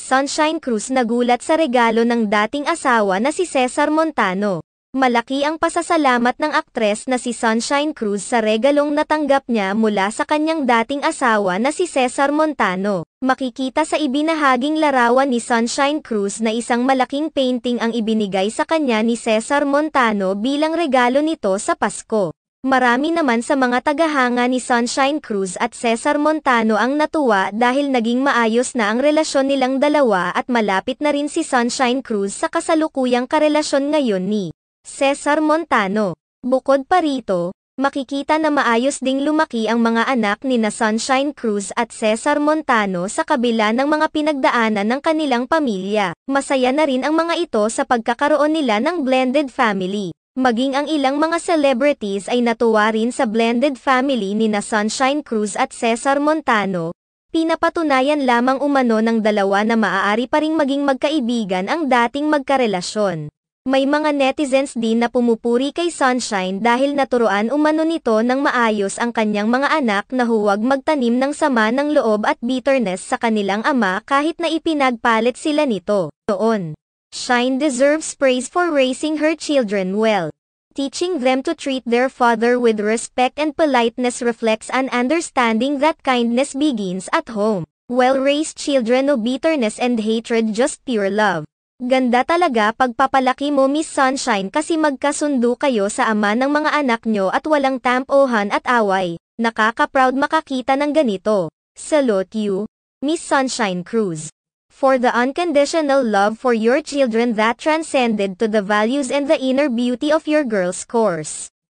Sunshine Cruz nagulat sa regalo ng dating asawa na si Cesar Montano. Malaki ang pasasalamat ng aktres na si Sunshine Cruz sa regalong natanggap niya mula sa kanyang dating asawa na si Cesar Montano. Makikita sa ibinahaging larawan ni Sunshine Cruz na isang malaking painting ang ibinigay sa kanya ni Cesar Montano bilang regalo nito sa Pasko. Marami naman sa mga tagahanga ni Sunshine Cruz at Cesar Montano ang natuwa dahil naging maayos na ang relasyon nilang dalawa at malapit na rin si Sunshine Cruz sa kasalukuyang karelasyon ngayon ni Cesar Montano. Bukod pa rito, makikita na maayos ding lumaki ang mga anak ni na Sunshine Cruz at Cesar Montano sa kabila ng mga pinagdaanan ng kanilang pamilya. Masaya na rin ang mga ito sa pagkakaroon nila ng blended family. Maging ang ilang mga celebrities ay natuwa rin sa blended family ni na Sunshine Cruz at Cesar Montano. Pinapatunayan lamang umano ng dalawa na maaari pa ring maging magkaibigan ang dating magkarelasyon. May mga netizens din na pumupuri kay Sunshine dahil naturuan umano nito ng maayos ang kanyang mga anak na huwag magtanim ng sama ng loob at bitterness sa kanilang ama kahit na ipinagpalit sila nito noon. Shine deserves praise for raising her children well. Teaching them to treat their father with respect and politeness reflects an understanding that kindness begins at home. Well-raised children no bitterness and hatred, just pure love. Ganda talaga pagpapalaki mo, Miss Sunshine, kasi magkasundo kayo sa ama ng mga anak nyo at walang tampuhan at away. Nakaka-proud makakita ng ganito. Salute you, Miss Sunshine Cruz, for the unconditional love for your children that transcended to the values and the inner beauty of your girls' course.